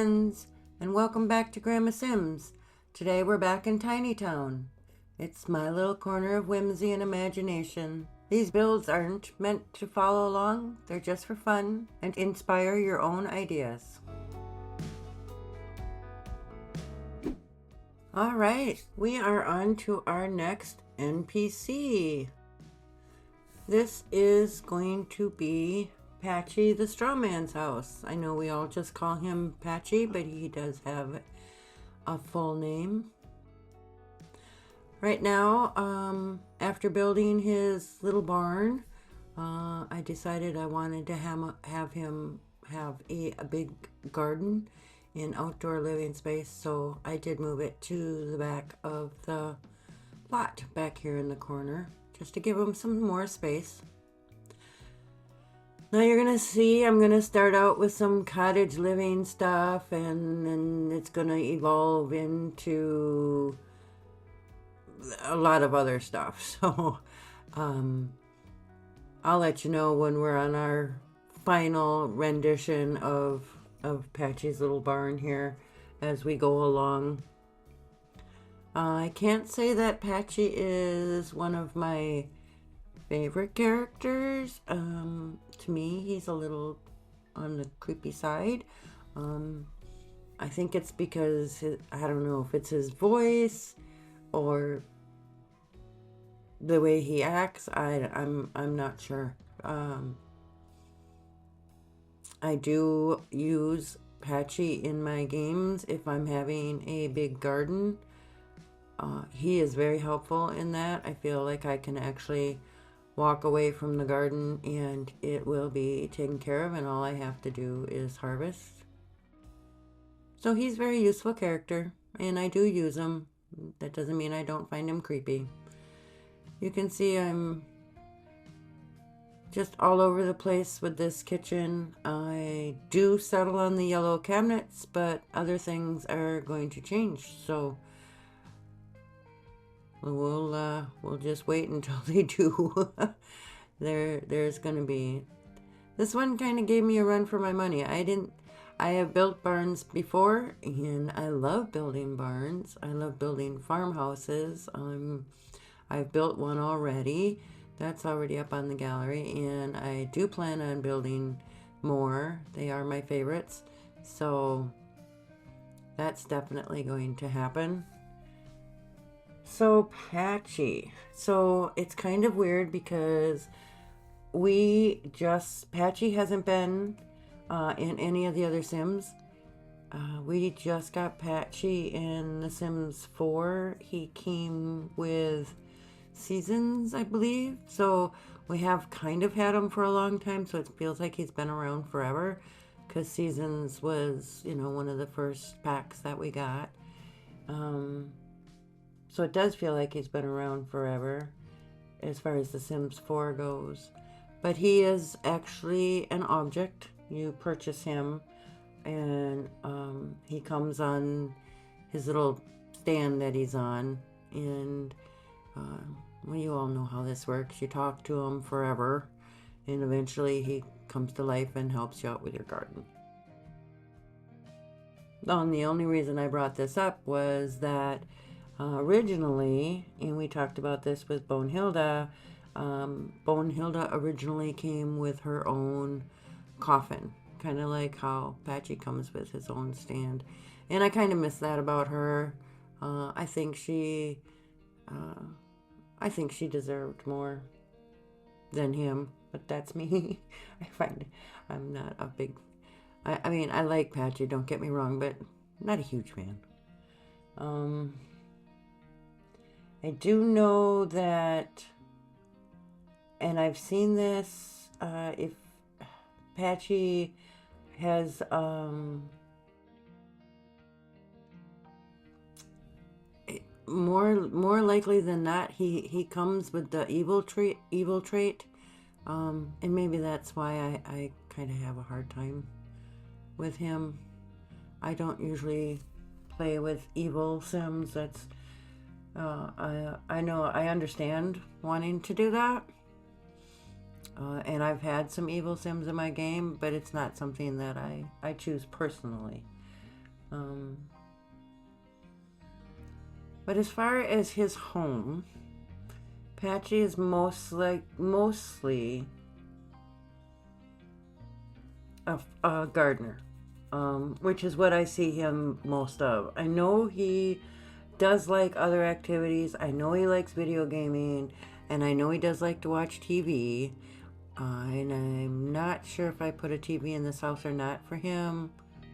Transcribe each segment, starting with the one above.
friends, and welcome back to Grandma Sims. Today we're back in Tiny Town. It's my little corner of whimsy and imagination. These builds aren't meant to follow along, they're just for fun and inspire your own ideas. Alright, we are on to our next NPC. This is going to be Patchy the Strawman's house. I know we all just call him Patchy, but he does have a full name. Right now, after building his little barn, I decided I wanted to have him have a big garden and outdoor living space, so I did move it to the back of the lot back here in the corner, just to give him some more space. Now you're gonna see I'm gonna start out with some cottage living stuff, and then it's gonna evolve into a lot of other stuff. So I'll let you know when we're on our final rendition of Patchy's little barn here as we go along. I can't say that Patchy is one of my favorite characters. To me, he's a little on the creepy side. I think it's because I don't know if it's his voice or the way he acts. I'm not sure. I do use Patchy in my games if I'm having a big garden. He is very helpful in that. I feel like I can actually walk away from the garden and it will be taken care of, and all I have to do is harvest. So he's a very useful character, and I do use him. That doesn't mean I don't find him creepy. You can see I'm just all over the place with this kitchen. I do settle on the yellow cabinets, but other things are going to change, so we'll just wait until they do. There's gonna be, this one kind of gave me a run for my money. I have built barns before, and I love building barns. I love building farmhouses. I've built one already. That's already up on the gallery, and I do plan on building more. They are my favorites, so that's definitely going to happen. So Patchy. So it's kind of weird because Patchy hasn't been in any of the other Sims. We just got Patchy in The Sims 4. He came with seasons, I believe. So we have kind of had him for a long time, so it feels like he's been around forever, because seasons was, one of the first packs that we got. So it does feel like he's been around forever as far as The Sims 4 goes. But he is actually an object. You purchase him, and he comes on his little stand that he's on. And well, you all know how this works. You talk to him forever, and eventually he comes to life and helps you out with your garden. And the only reason I brought this up was that originally, and we talked about this with Bonehilda, Bonehilda originally came with her own coffin, kind of like how Patchy comes with his own stand. And I kind of miss that about her. I think she deserved more than him, but that's me. I'm not a big, I mean, I like Patchy, don't get me wrong, but not a huge fan. I do know that, and I've seen this, if Patchy has more likely than not, he comes with the evil trait, and maybe that's why I kind of have a hard time with him. I don't usually play with evil Sims. That's I know, I understand wanting to do that, and I've had some evil Sims in my game, but it's not something that I choose personally. Um, but as far as his home, Patchy is mostly a gardener, which is what I see him most of. I know he does like other activities. I know he likes video gaming, and I know he does like to watch TV. And I'm not sure if I put a TV in this house or not for him.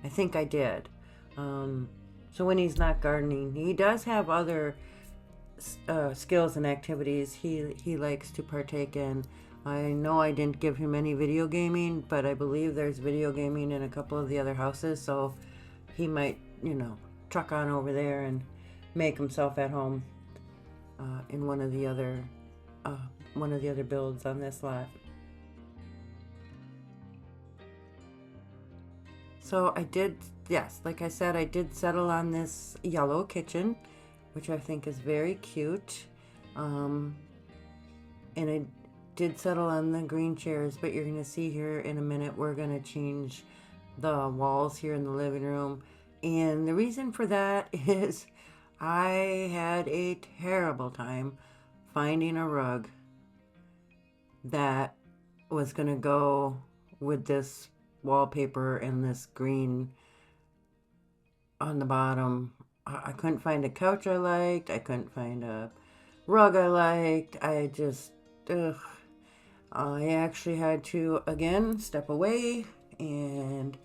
I think I did. So when he's not gardening, he does have other skills and activities he likes to partake in. I know I didn't give him any video gaming, but I believe there's video gaming in a couple of the other houses, so he might, truck on over there and make himself at home in one of the other builds on this lot. So I did, yes, like I said, I did settle on this yellow kitchen, which I think is very cute. And I did settle on the green chairs, but you're going to see here in a minute, we're going to change the walls here in the living room. And the reason for that is I had a terrible time finding a rug that was going to go with this wallpaper and this green on the bottom. I couldn't find a couch I liked. I couldn't find a rug I liked. I actually had to, again, step away and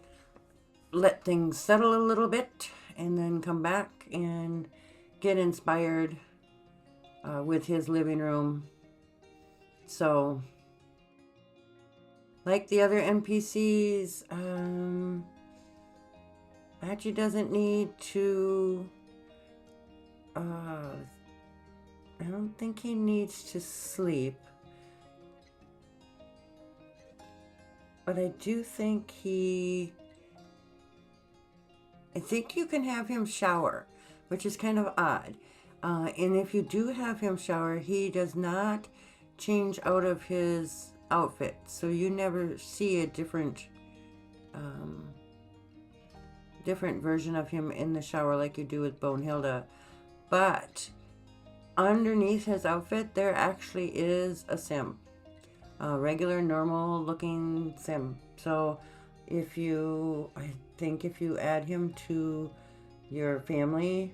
let things settle a little bit and then come back and get inspired with his living room. So, like the other NPCs, Patchy doesn't need to, I don't think he needs to sleep. But I do think I think you can have him shower, which is kind of odd. And if you do have him shower, he does not change out of his outfit. So you never see a different version of him in the shower like you do with Bonehilda. But underneath his outfit, there actually is a sim. A regular, normal looking sim. So I think if you add him to your family,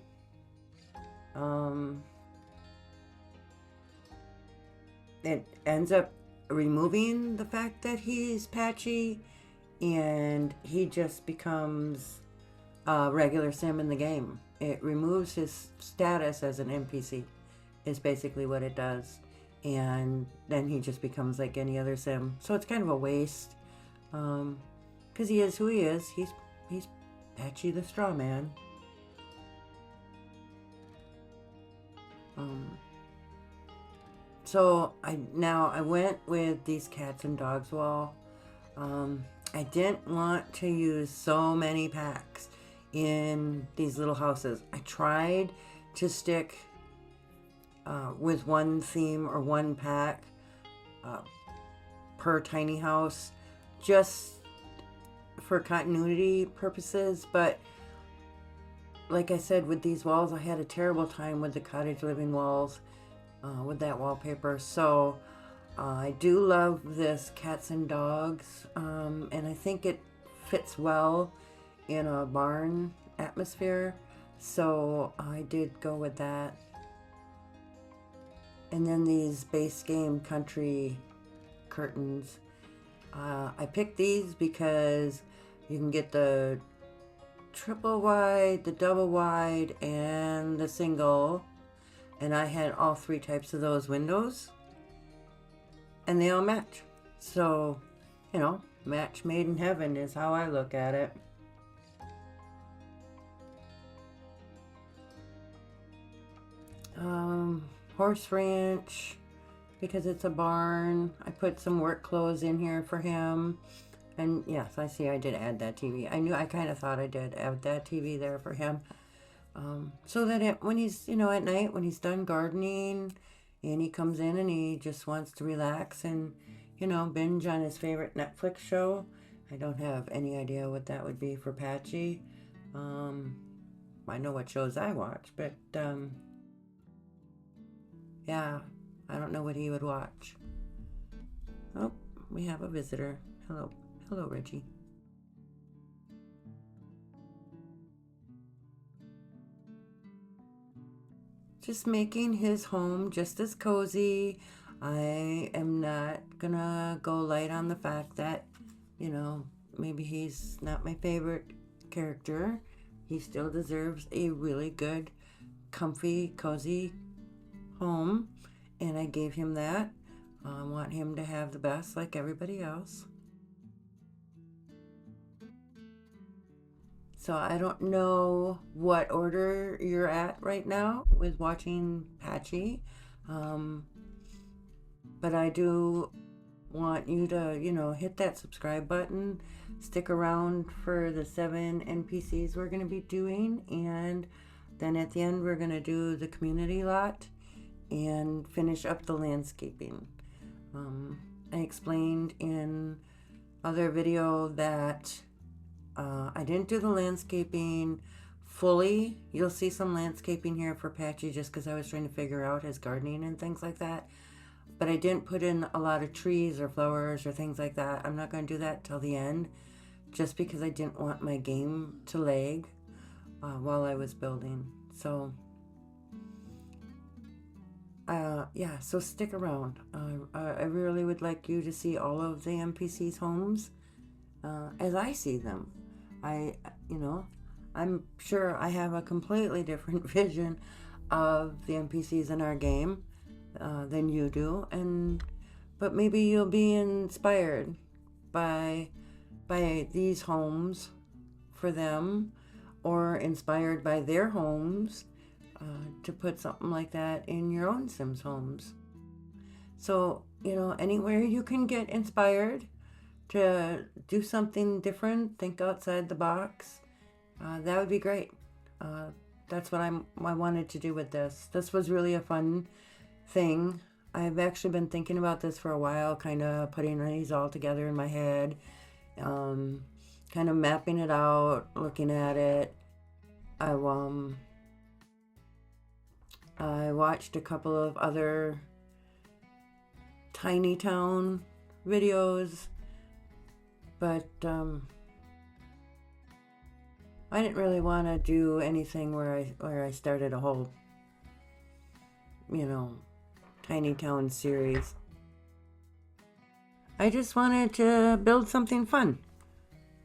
it ends up removing the fact that he's Patchy, and he just becomes a regular sim in the game. It removes his status as an NPC, is basically what it does. And then he just becomes like any other sim. So it's kind of a waste, because he is who he is. He's Patchy the Straw Man. So I went with these cats and dogs wall. I didn't want to use so many packs in these little houses. I tried to stick with one theme or one pack per tiny house, just for continuity purposes. But like I said, with these walls, I had a terrible time with the cottage living walls with that wallpaper. So I do love this cats and dogs, and I think it fits well in a barn atmosphere. So I did go with that. And then these base game country curtains. I picked these because you can get the triple wide, the double wide, and the single. And I had all three types of those windows. And they all match. So, match made in heaven is how I look at it. Horse ranch, because it's a barn. I put some work clothes in here for him. And yes, I see I did add that TV. I kind of thought I did add that TV there for him. So that when he's, at night, when he's done gardening and he comes in and he just wants to relax and, binge on his favorite Netflix show. I don't have any idea what that would be for Patchy. I know what shows I watch, but yeah, I don't know what he would watch. Oh, we have a visitor. Hello. Hello, Reggie. Just making his home just as cozy. I am not gonna go light on the fact that, you know, maybe he's not my favorite character. He still deserves a really good, comfy, cozy home, and I gave him that. I want him to have the best like everybody else. So I don't know what order you're at right now with watching Patchy, but I do want you to, hit that subscribe button, stick around for the 7 NPCs we're going to be doing, and then at the end we're going to do the community lot and finish up the landscaping. I explained in other video that I didn't do the landscaping fully. You'll see some landscaping here for Patchy just because I was trying to figure out his gardening and things like that. But I didn't put in a lot of trees or flowers or things like that. I'm not going to do that till the end just because I didn't want my game to lag while I was building. So yeah, so stick around. I really would like you to see all of the NPCs' homes as I see them. I'm sure I have a completely different vision of the NPCs in our game than you do, but maybe you'll be inspired by these homes for them, or inspired by their homes to put something like that in your own Sims homes. So, anywhere you can get inspired to do something different, think outside the box, that would be great. That's what I wanted to do with this. This was really a fun thing. I've actually been thinking about this for a while, kind of putting these all together in my head, kind of mapping it out, looking at it. I watched a couple of other Tiny Town videos, but I didn't really want to do anything where I started a whole, Tiny Town series. I just wanted to build something fun.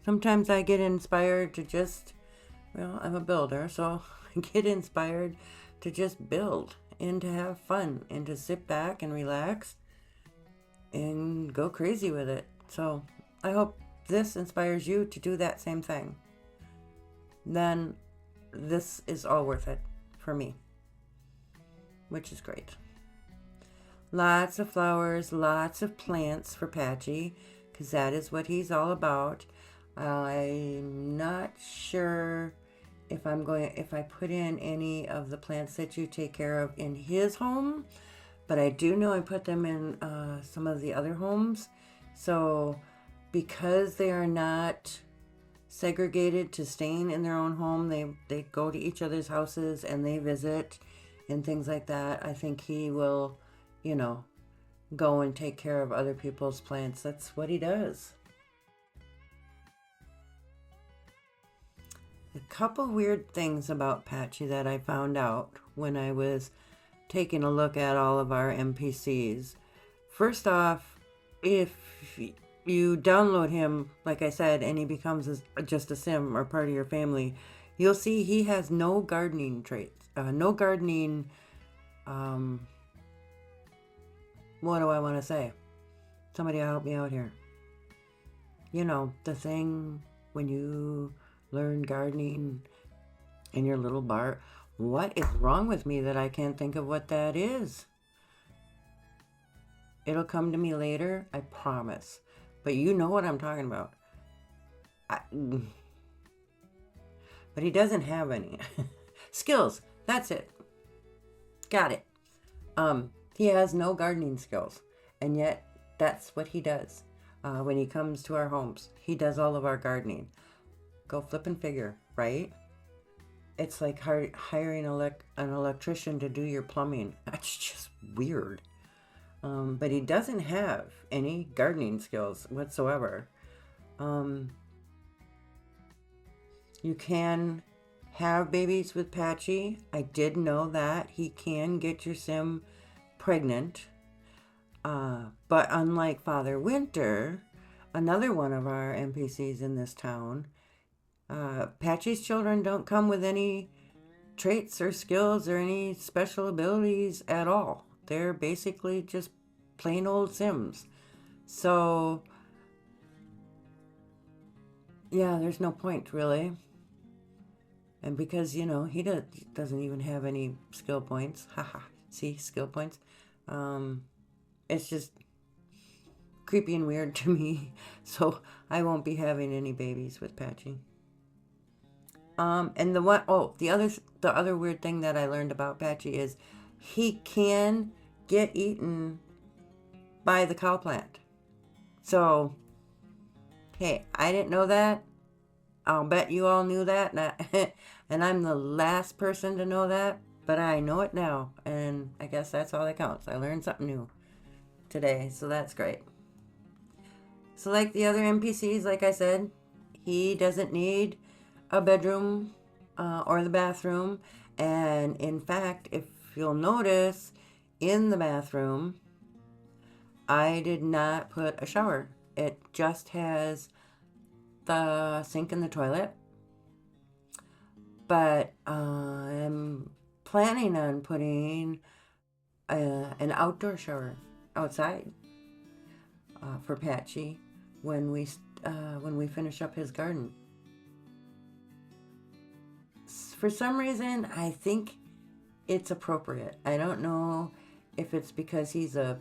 Sometimes I get inspired to just, I'm a builder, so I get inspired to just build and to have fun and to sit back and relax and go crazy with it. So I hope this inspires you to do that same thing. Then this is all worth it for me, which is great. Lots of flowers, lots of plants for Patchy, because that is what he's all about. I'm not sure if I put in any of the plants that you take care of in his home, but I do know I put them in some of the other homes. So because they are not segregated to staying in their own home, they go to each other's houses and they visit and things like that. I think he will, go and take care of other people's plants. That's what he does. A couple weird things about Patchy that I found out when I was taking a look at all of our NPCs. First off, if you download him, like I said, and he becomes just a sim or part of your family, you'll see he has no gardening traits. No gardening, what do I want to say? Somebody help me out here. The thing when you learn gardening in your little bar. What is wrong with me that I can't think of what that is? It'll come to me later, I promise. But you know what I'm talking about. But he doesn't have any. Skills, that's it. Got it. He has no gardening skills, and yet that's what he does. When he comes to our homes, he does all of our gardening. Go flip and figure. right? It's like hiring an electrician to do your plumbing. That's just weird. But he doesn't have any gardening skills whatsoever. You can have babies with Patchy. I did know that. He can get your sim pregnant. But unlike Father Winter, another one of our NPCs in this town, Patchy's children don't come with any traits or skills or any special abilities at all. They're basically just plain old Sims. So, yeah, there's no point really. And because, you know, he doesn't even have any skill points. Haha, see, skill points. It's just creepy and weird to me. So I won't be having any babies with Patchy. And the other weird thing that I learned about Patchy is he can get eaten by the cow plant. So, hey, I didn't know that. I'll bet you all knew that, and I'm the last person to know that, but I know it now, and I guess that's all that counts. I learned something new today, so that's great. So like the other NPCs, like I said, he doesn't need a bedroom or the bathroom, and in fact, if you'll notice, in the bathroom, I did not put a shower. It just has the sink and the toilet, but I'm planning on putting an outdoor shower outside for Patchy when we finish up his garden. For some reason, I think it's appropriate. I don't know if it's because he's a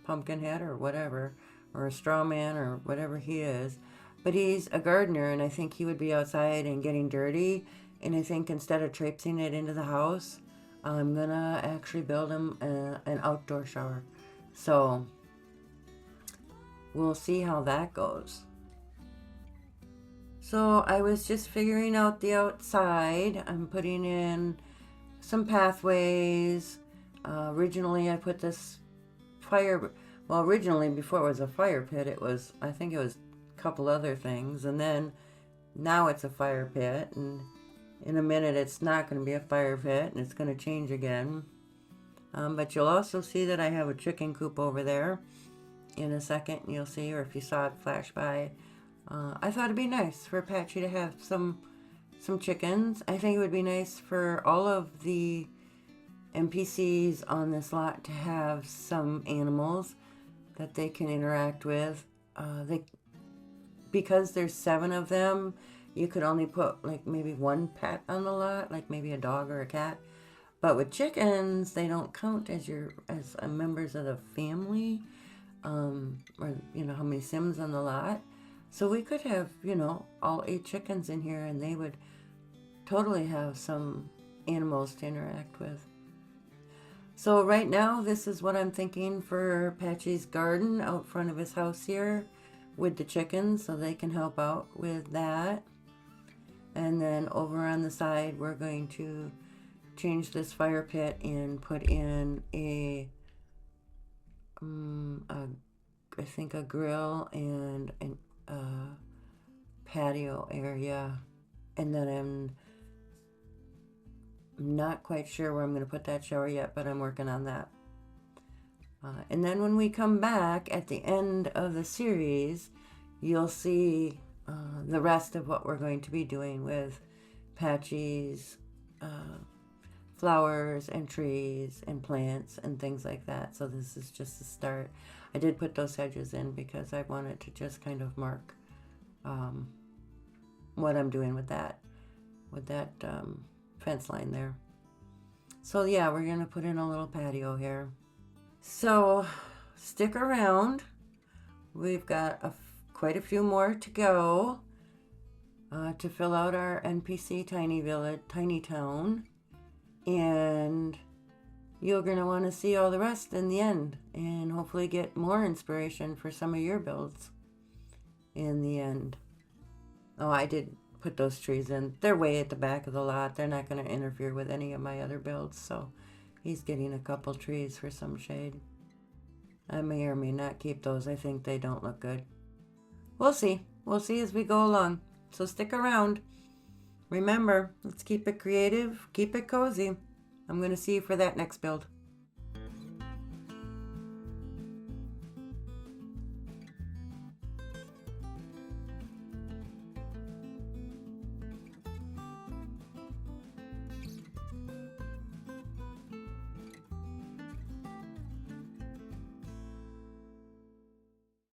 pumpkinhead or whatever, or a straw man or whatever he is. But he's a gardener, and I think he would be outside and getting dirty. And I think instead of traipsing it into the house, I'm gonna actually build him an outdoor shower. So we'll see how that goes. So I was just figuring out the outside. I'm putting in some pathways. Originally I put this originally before it was a fire pit, I think it was couple other things, and then now it's a fire pit, and in a minute it's not going to be a fire pit, and it's going to change again. But you'll also see that I have a chicken coop over there in a second, and you'll see, or if you saw it flash by. I thought it'd be nice for Patchy to have some chickens. I think it would be nice for all of the NPCs on this lot to have some animals that they can interact with. Because there's 7 of them, you could only put like maybe one pet on the lot, like maybe a dog or a cat. But with chickens, they don't count as members of the family, or you know how many Sims on the lot. So we could have, you know, all 8 chickens in here, and they would totally have some animals to interact with. So right now, this is what I'm thinking for Patchy's garden out front of his house here, with the chickens, so they can help out with that. And then over on the side, we're going to change this fire pit and put in I think a grill and a patio area. And then I'm not quite sure where I'm going to put that shower yet, but I'm working on that. And then when we come back at the end of the series, you'll see the rest of what we're going to be doing with Patchy's flowers and trees and plants and things like that. So this is just the start. I did put those hedges in because I wanted to just kind of mark what I'm doing with that fence line there. So yeah, we're going to put in a little patio here. So stick around. We've got quite a few more to go to fill out our NPC tiny town, and you're going to want to see all the rest in the end, and hopefully get more inspiration for some of your builds in the end. Oh, I did put those trees in. They're way at the back of the lot. They're not going to interfere with any of my other builds, so he's getting a couple trees for some shade. I may or may not keep those. I think they don't look good. We'll see. We'll see as we go along. So stick around. Remember, let's keep it creative, keep it cozy. I'm going to see you for that next build.